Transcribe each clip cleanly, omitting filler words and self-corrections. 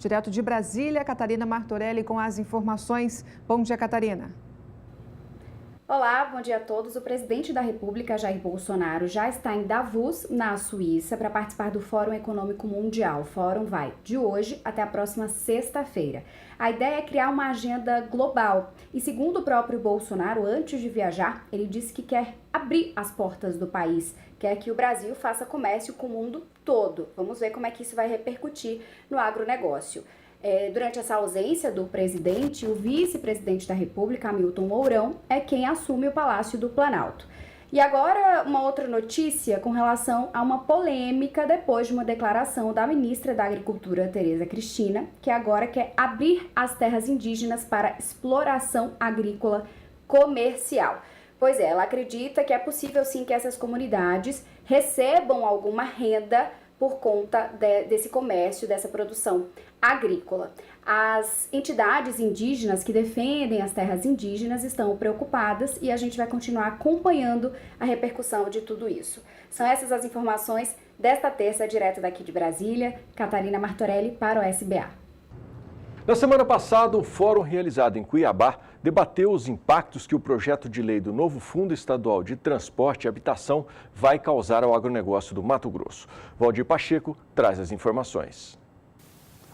Direto de Brasília, Catarina Martorelli com as informações. Bom dia, Catarina. Olá, bom dia a todos. O presidente da República, Jair Bolsonaro, já está em Davos, na Suíça, para participar do Fórum Econômico Mundial. O fórum vai de hoje até a próxima sexta-feira. A ideia é criar uma agenda global. E segundo o próprio Bolsonaro, antes de viajar, ele disse que quer abrir as portas do país, quer que o Brasil faça comércio com o mundo todo. Vamos ver como é que isso vai repercutir no agronegócio. Durante essa ausência do presidente, o vice-presidente da República, Hamilton Mourão, é quem assume o Palácio do Planalto. E agora uma outra notícia com relação a uma polêmica depois de uma declaração da ministra da Agricultura, Tereza Cristina, que agora quer abrir as terras indígenas para exploração agrícola comercial. Pois é, ela acredita que é possível sim que essas comunidades recebam alguma renda por conta desse comércio, dessa produção agrícola. As entidades indígenas que defendem as terras indígenas estão preocupadas e a gente vai continuar acompanhando a repercussão de tudo isso. São essas as informações desta terça, direto daqui de Brasília. Catarina Martorelli para o SBA. Na semana passada, o fórum realizado em Cuiabá debateu os impactos que o projeto de lei do novo Fundo Estadual de Transporte e Habitação vai causar ao agronegócio do Mato Grosso. Valdir Pacheco traz as informações.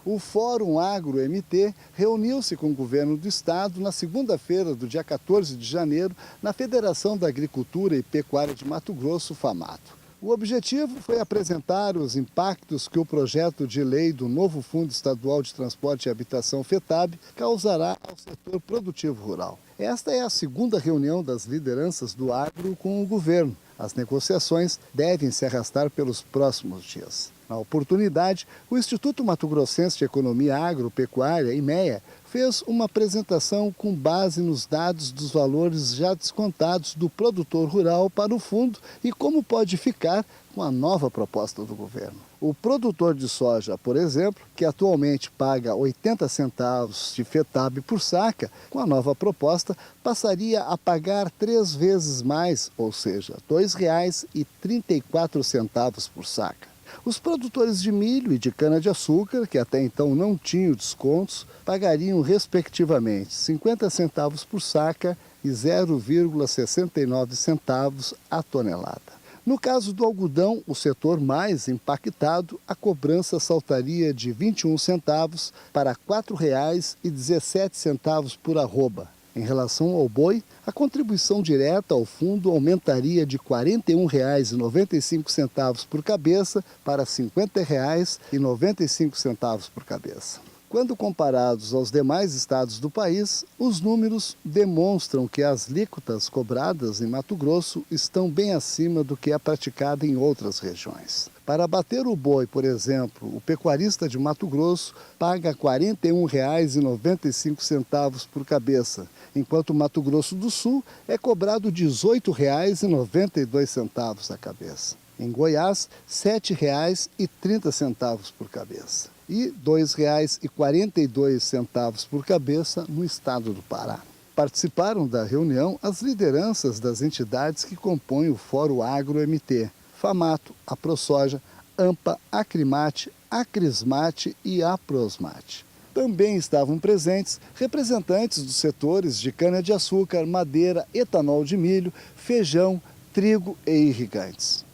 O Fórum Agro-MT reuniu-se com o governo do estado na segunda-feira do dia 14 de janeiro na Federação da Agricultura e Pecuária de Mato Grosso, FAMATO. O objetivo foi apresentar os impactos que o projeto de lei do novo Fundo Estadual de Transporte e Habitação, FETAB, causará ao setor produtivo rural. Esta é a segunda reunião das lideranças do agro com o governo. As negociações devem se arrastar pelos próximos dias. Na oportunidade, o Instituto Mato Grossense de Economia Agropecuária, IMEA, fez uma apresentação com base nos dados dos valores já descontados do produtor rural para o fundo e como pode ficar com a nova proposta do governo. O produtor de soja, por exemplo, que atualmente paga 80 centavos de FETAB por saca, com a nova proposta passaria a pagar 3 vezes mais, ou seja, R$ 2,34 por saca. Os produtores de milho e de cana-de-açúcar, que até então não tinham descontos, pagariam respectivamente 50 centavos por saca e 0,69 centavos a tonelada. No caso do algodão, o setor mais impactado, a cobrança saltaria de 21 centavos para R$ 4,17 por arroba. Em relação ao boi, a contribuição direta ao fundo aumentaria de R$ 41,95 por cabeça para R$ 50,95 por cabeça. Quando comparados aos demais estados do país, os números demonstram que as alíquotas cobradas em Mato Grosso estão bem acima do que é praticado em outras regiões. Para abater o boi, por exemplo, o pecuarista de Mato Grosso paga R$ 41,95 por cabeça, enquanto o Mato Grosso do Sul é cobrado R$ 18,92 a cabeça. Em Goiás, R$ 7,30 por cabeça. E R$ 2,42 por cabeça no estado do Pará. Participaram da reunião as lideranças das entidades que compõem o Fórum Agro-MT, FAMATO, a ProSoja, AMPA, Acrimate, Acrismate e Aprosmate. Também estavam presentes representantes dos setores de cana-de-açúcar, madeira, etanol de milho, feijão, trigo e irrigantes.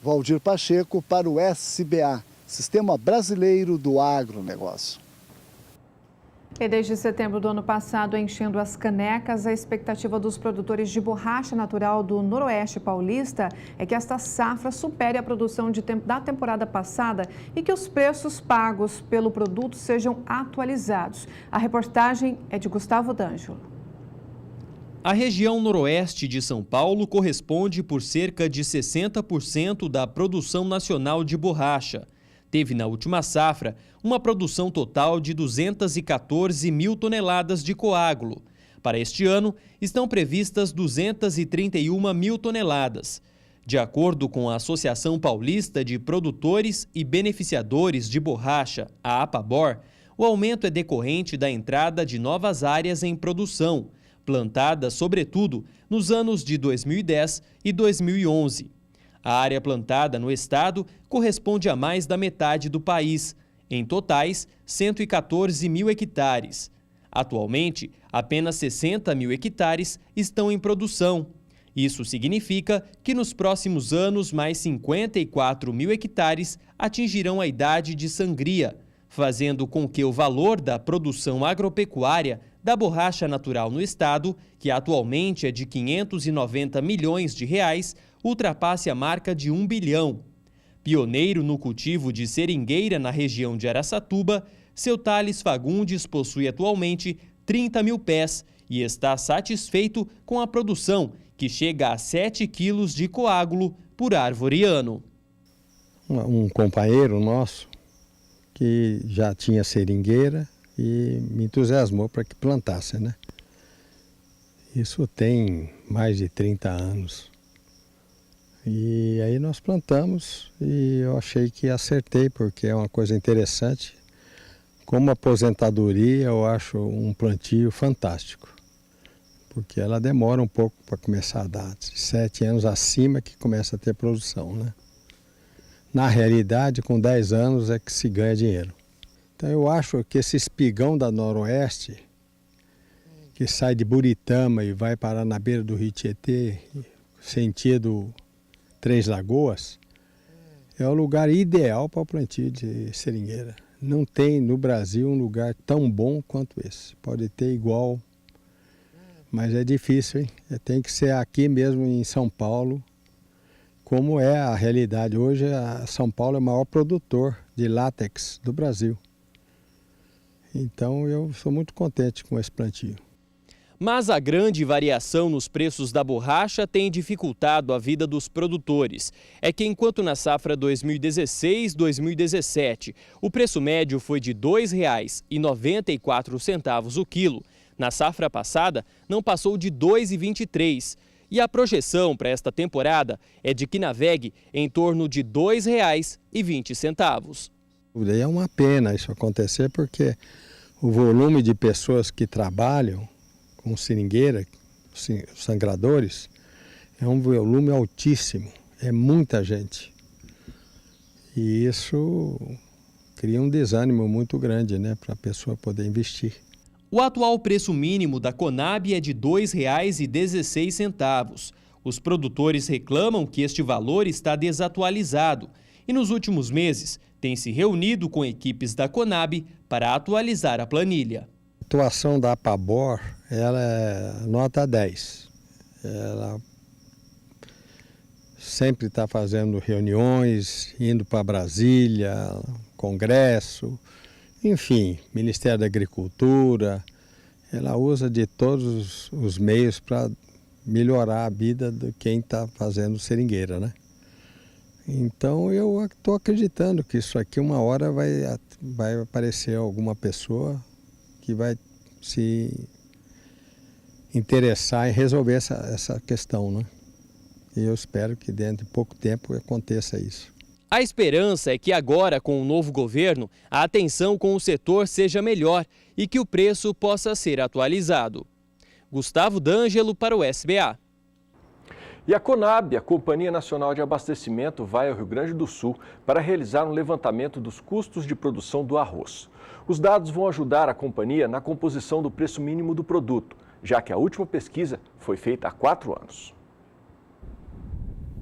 Valdir Pacheco para o SBA, Sistema Brasileiro do Agronegócio. E desde setembro do ano passado, enchendo as canecas, a expectativa dos produtores de borracha natural do Noroeste Paulista é que esta safra supere a produção da temporada passada e que os preços pagos pelo produto sejam atualizados. A reportagem é de Gustavo D'Angelo. A região noroeste de São Paulo corresponde por cerca de 60% da produção nacional de borracha. Teve na última safra uma produção total de 214 mil toneladas de coágulo. Para este ano, estão previstas 231 mil toneladas. De acordo com a Associação Paulista de Produtores e Beneficiadores de Borracha, a APABOR, o aumento é decorrente da entrada de novas áreas em produção, plantadas sobretudo nos anos de 2010 e 2011. A área plantada no estado corresponde a mais da metade do país. em totais 114 mil hectares. Atualmente, apenas 60 mil hectares estão em produção. Isso significa que nos próximos anos, mais 54 mil hectares atingirão a idade de sangria, fazendo com que o valor da produção agropecuária da borracha natural no estado, que atualmente é de 590 milhões de reais, ultrapasse a marca de 1 bilhão. Pioneiro no cultivo de seringueira na região de Araçatuba, seu Thales Fagundes possui atualmente 30 mil pés e está satisfeito com a produção, que chega a 7 quilos de coágulo por árvore ano. Um companheiro nosso que já tinha seringueira e me entusiasmou para que plantasse, né? Isso tem mais de 30 anos. E aí nós plantamos e eu achei que acertei, porque é uma coisa interessante. Como aposentadoria, eu acho um plantio fantástico, porque ela demora um pouco para começar a dar, 7 anos acima que começa a ter produção, né? Na realidade, com 10 anos é que se ganha dinheiro. Então eu acho que esse espigão da Noroeste, que sai de Buritama e vai parar na beira do Rio Tietê, sentido Três Lagoas, é o lugar ideal para o plantio de seringueira. Não tem no Brasil um lugar tão bom quanto esse. Pode ter igual, mas é difícil, hein? Tem que ser aqui mesmo em São Paulo, como é a realidade. Hoje, São Paulo é o maior produtor de látex do Brasil. Então, eu sou muito contente com esse plantio. Mas a grande variação nos preços da borracha tem dificultado a vida dos produtores. É que enquanto na safra 2016-2017 o preço médio foi de R$ 2,94 o quilo, na safra passada não passou de R$ 2,23. E a projeção para esta temporada é de que navegue em torno de R$ 2,20. É uma pena isso acontecer, porque o volume de pessoas que trabalham com seringueira, sangradores, é um volume altíssimo, é muita gente. E isso cria um desânimo muito grande, né, para a pessoa poder investir. O atual preço mínimo da Conab é de R$ 2,16. Os produtores reclamam que este valor está desatualizado e nos últimos meses tem se reunido com equipes da Conab para atualizar a planilha. A atuação da Apabor, ela é nota 10. Ela sempre está fazendo reuniões, indo para Brasília, Congresso, enfim, Ministério da Agricultura. Ela usa de todos os meios para melhorar a vida de quem está fazendo seringueira, né? Então eu estou acreditando que isso aqui uma hora vai aparecer alguma pessoa que vai se interessar em resolver essa questão, né? E eu espero que dentro de pouco tempo aconteça isso. A esperança é que agora, com o novo governo, a atenção com o setor seja melhor e que o preço possa ser atualizado. Gustavo D'Angelo para o SBA. E a Conab, a Companhia Nacional de Abastecimento, vai ao Rio Grande do Sul para realizar um levantamento dos custos de produção do arroz. Os dados vão ajudar a companhia na composição do preço mínimo do produto, já que a última pesquisa foi feita há 4 anos.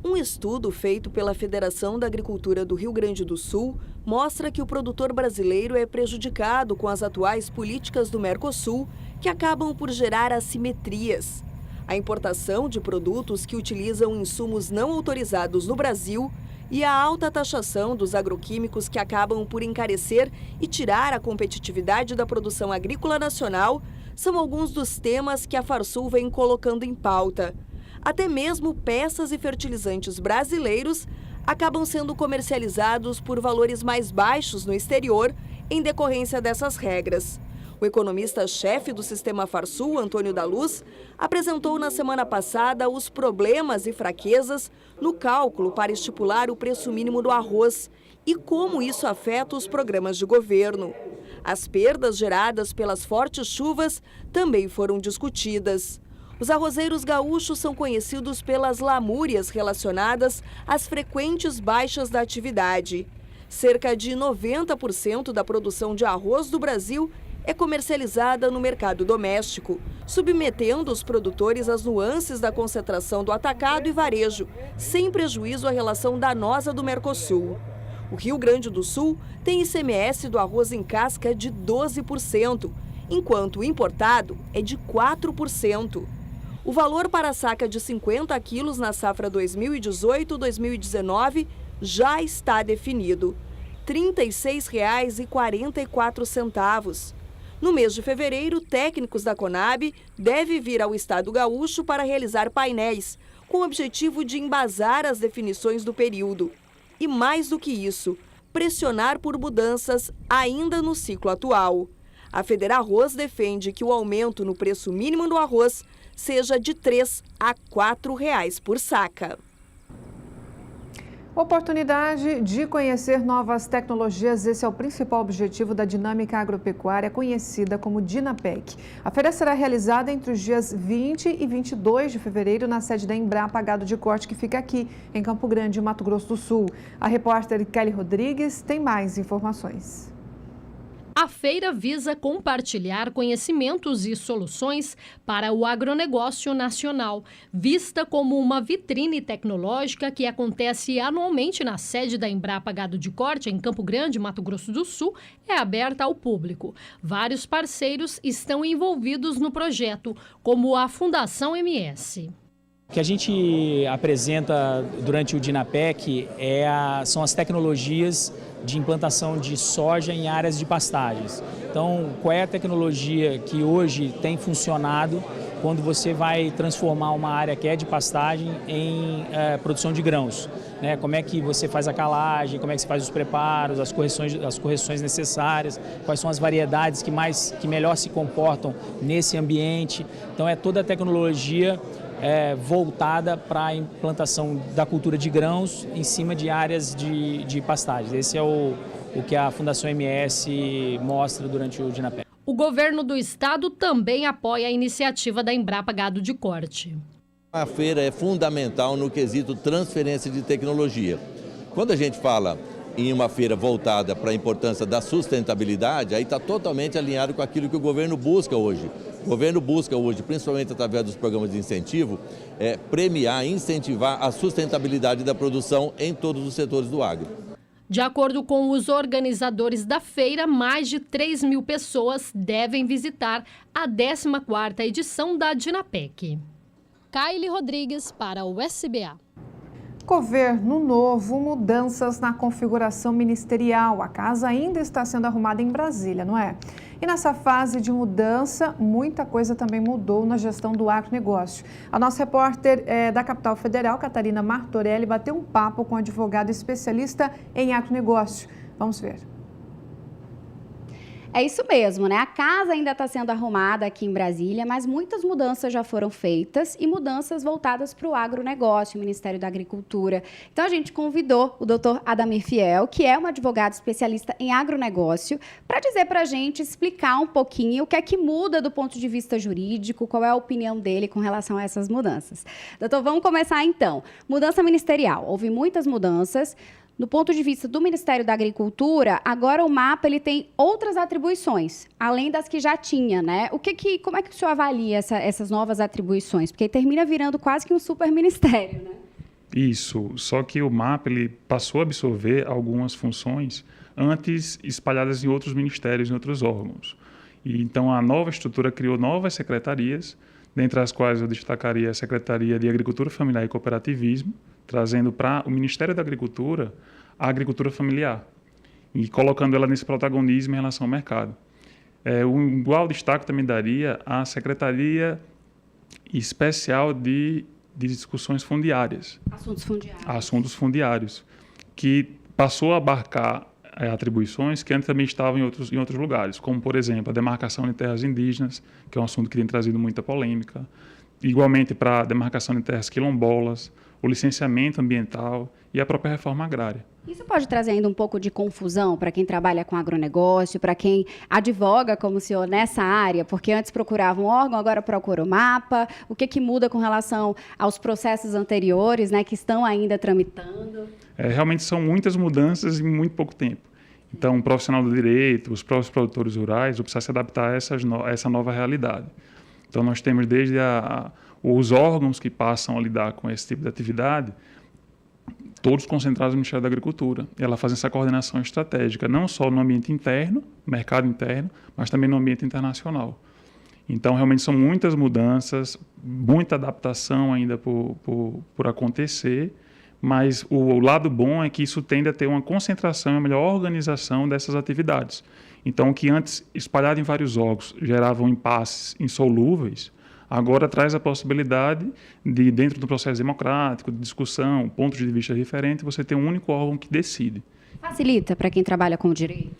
Um estudo feito pela Federação da Agricultura do Rio Grande do Sul mostra que o produtor brasileiro é prejudicado com as atuais políticas do Mercosul, que acabam por gerar assimetrias. A importação de produtos que utilizam insumos não autorizados no Brasil e a alta taxação dos agroquímicos que acabam por encarecer e tirar a competitividade da produção agrícola nacional são alguns dos temas que a Farsul vem colocando em pauta. Até mesmo peças e fertilizantes brasileiros acabam sendo comercializados por valores mais baixos no exterior em decorrência dessas regras. O economista-chefe do sistema Farsul, Antônio da Luz, apresentou na semana passada os problemas e fraquezas no cálculo para estipular o preço mínimo do arroz e como isso afeta os programas de governo. As perdas geradas pelas fortes chuvas também foram discutidas. Os arrozeiros gaúchos são conhecidos pelas lamúrias relacionadas às frequentes baixas da atividade. Cerca de 90% da produção de arroz do Brasil é comercializada no mercado doméstico, submetendo os produtores às nuances da concentração do atacado e varejo, sem prejuízo à relação danosa do Mercosul. O Rio Grande do Sul tem ICMS do arroz em casca de 12%, enquanto o importado é de 4%. O valor para a saca de 50 quilos na safra 2018-2019 já está definido, R$ 36,44. No mês de fevereiro, técnicos da Conab devem vir ao estado gaúcho para realizar painéis, com o objetivo de embasar as definições do período. E mais do que isso, pressionar por mudanças ainda no ciclo atual. A Federarroz defende que o aumento no preço mínimo do arroz seja de R$ 3 a R$ 4 por saca. Oportunidade de conhecer novas tecnologias, esse é o principal objetivo da Dinâmica Agropecuária, conhecida como Dinapec. A feira será realizada entre os dias 20 e 22 de fevereiro na sede da Embrapa Gado de Corte, que fica aqui em Campo Grande, Mato Grosso do Sul. A repórter Kelly Rodrigues tem mais informações. A feira visa compartilhar conhecimentos e soluções para o agronegócio nacional, vista como uma vitrine tecnológica que acontece anualmente na sede da Embrapa Gado de Corte, em Campo Grande, Mato Grosso do Sul, é aberta ao público. Vários parceiros estão envolvidos no projeto, como a Fundação MS. O que a gente apresenta durante o Dinapec são as tecnologias de implantação de soja em áreas de pastagens. Então, qual é a tecnologia que hoje tem funcionado quando você vai transformar uma área que é de pastagem em produção de grãos? Né? Como é que você faz a calagem, como é que você faz os preparos, as correções necessárias, quais são as variedades que melhor se comportam nesse ambiente. Então, é toda a tecnologia voltada para a implantação da cultura de grãos em cima de áreas de pastagens. Esse é o que a Fundação MS mostra durante o Dinapec. O governo do estado também apoia a iniciativa da Embrapa Gado de Corte. A feira é fundamental no quesito transferência de tecnologia. Quando a gente fala em uma feira voltada para a importância da sustentabilidade, aí está totalmente alinhado com aquilo que o governo busca hoje. O governo busca hoje, principalmente através dos programas de incentivo, premiar, incentivar a sustentabilidade da produção em todos os setores do agro. De acordo com os organizadores da feira, mais de 3 mil pessoas devem visitar a 14ª edição da Dinapec. Kylie Rodrigues para o SBA. Governo novo, mudanças na configuração ministerial. A casa ainda está sendo arrumada em Brasília, não é? E nessa fase de mudança, muita coisa também mudou na gestão do agronegócio. A nossa repórter da capital federal, Catarina Martorelli, bateu um papo com um advogado especialista em agronegócio. Vamos ver. É isso mesmo, né? A casa ainda está sendo arrumada aqui em Brasília, mas muitas mudanças já foram feitas e mudanças voltadas para o agronegócio, o Ministério da Agricultura. Então, a gente convidou o doutor Adamir Fiel, que é um advogado especialista em agronegócio, para dizer para a gente, explicar um pouquinho o que é que muda do ponto de vista jurídico, qual é a opinião dele com relação a essas mudanças. Doutor, vamos começar então. Mudança ministerial. Houve muitas mudanças. Do ponto de vista do Ministério da Agricultura, agora o MAPA ele tem outras atribuições, além das que já tinha, né? Como é que o senhor avalia essas novas atribuições? Porque termina virando quase que um super ministério, né? Isso, só que o MAPA ele passou a absorver algumas funções antes espalhadas em outros ministérios, em outros órgãos. E, então, a nova estrutura criou novas secretarias, dentre as quais eu destacaria a Secretaria de Agricultura Familiar e Cooperativismo, trazendo para o Ministério da Agricultura a agricultura familiar e colocando ela nesse protagonismo em relação ao mercado. Um igual destaque também daria à Secretaria Especial de Discussões Fundiárias. Assuntos fundiários, que passou a abarcar atribuições que antes também estavam em outros lugares, como, por exemplo, a demarcação de terras indígenas, que é um assunto que tem trazido muita polêmica, igualmente para a demarcação de terras quilombolas, o licenciamento ambiental e a própria reforma agrária. Isso pode trazer ainda um pouco de confusão para quem trabalha com agronegócio, para quem advoga como o senhor nessa área, porque antes procurava um órgão, agora procura o mapa. O que muda com relação aos processos anteriores, né, que estão ainda tramitando? Realmente são muitas mudanças em muito pouco tempo. Então, o profissional do direito, os próprios produtores rurais vão precisar se adaptar a essa nova realidade. Então, nós temos desde os órgãos que passam a lidar com esse tipo de atividade, todos concentrados no Ministério da Agricultura. E ela faz essa coordenação estratégica, não só no ambiente interno, mercado interno, mas também no ambiente internacional. Então, realmente são muitas mudanças, muita adaptação ainda por acontecer, mas o lado bom é que isso tende a ter uma concentração e uma melhor organização dessas atividades. Então, o que antes, espalhado em vários órgãos, geravam impasses insolúveis, agora traz a possibilidade de, dentro do processo democrático, de discussão, pontos de vista diferentes, você ter um único órgão que decide. Facilita para quem trabalha com o direito?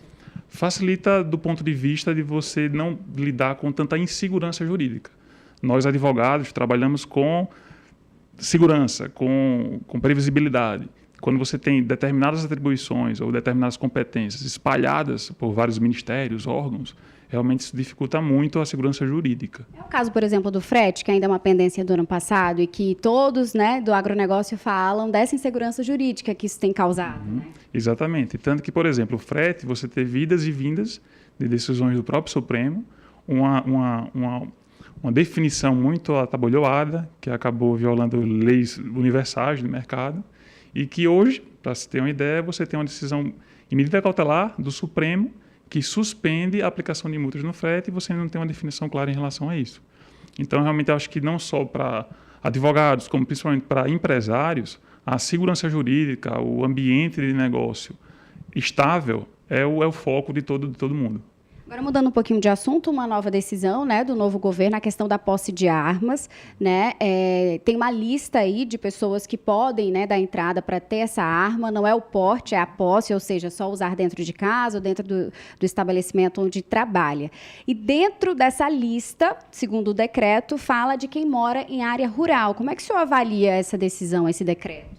Facilita do ponto de vista de você não lidar com tanta insegurança jurídica. Nós, advogados, trabalhamos com segurança, com previsibilidade. Quando você tem determinadas atribuições ou determinadas competências espalhadas por vários ministérios, órgãos, realmente isso dificulta muito a segurança jurídica. É o caso, por exemplo, do frete, que ainda é uma pendência do ano passado e que todos, né, do agronegócio falam dessa insegurança jurídica que isso tem causado. Né? Exatamente. Tanto que, por exemplo, o frete, você ter idas e vindas de decisões do próprio Supremo, uma definição muito atabalhoada, que acabou violando leis universais do mercado, e que hoje, para se ter uma ideia, você tem uma decisão em medida cautelar do Supremo que suspende a aplicação de multas no frete e você não tem uma definição clara em relação a isso. Então, realmente, eu acho que não só para advogados, como principalmente para empresários, a segurança jurídica, o ambiente de negócio estável é o foco de todo mundo. Agora, mudando um pouquinho de assunto, uma nova decisão, né, do novo governo, a questão da posse de armas, né, tem uma lista aí de pessoas que podem, né, dar entrada para ter essa arma, não é o porte, é a posse, ou seja, só usar dentro de casa ou dentro do estabelecimento onde trabalha. E dentro dessa lista, segundo o decreto, fala de quem mora em área rural. Como é que o senhor avalia essa decisão, esse decreto?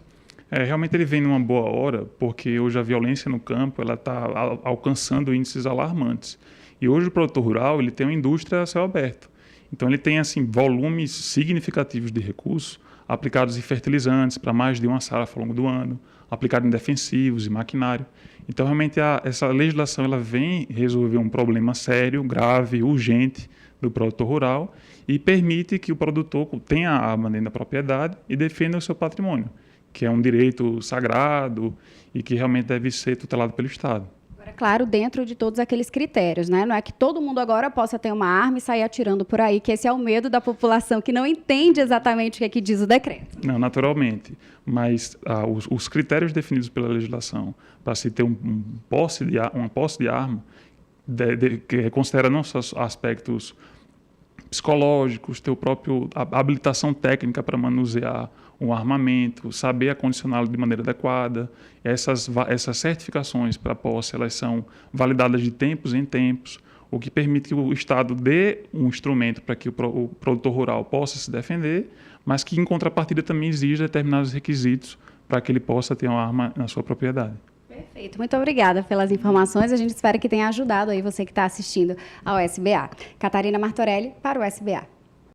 Realmente ele vem numa boa hora, porque hoje a violência no campo está alcançando índices alarmantes. E hoje o produtor rural ele tem uma indústria a céu aberto. Então ele tem assim, volumes significativos de recursos aplicados em fertilizantes para mais de uma safra ao longo do ano, aplicado em defensivos e maquinário. Então realmente essa legislação ela vem resolver um problema sério, grave, urgente do produtor rural e permite que o produtor tenha a arma dentro da propriedade e defenda o seu patrimônio, que é um direito sagrado e que realmente deve ser tutelado pelo Estado. Agora, claro, dentro de todos aqueles critérios, né? Não é que todo mundo agora possa ter uma arma e sair atirando por aí, que esse é o medo da população que não entende exatamente o que é que diz o decreto. Não, naturalmente, mas os critérios definidos pela legislação para se ter uma posse de arma, que considera não só aspectos psicológicos, ter a própria habilitação técnica para manusear um armamento, saber acondicioná-lo de maneira adequada. Essas certificações para posse, elas são validadas de tempos em tempos, o que permite que o Estado dê um instrumento para que o produtor rural possa se defender, mas que, em contrapartida, também exija determinados requisitos para que ele possa ter uma arma na sua propriedade. Perfeito. Muito obrigada pelas informações. A gente espera que tenha ajudado aí você que está assistindo ao SBA. Catarina Martorelli para o SBA.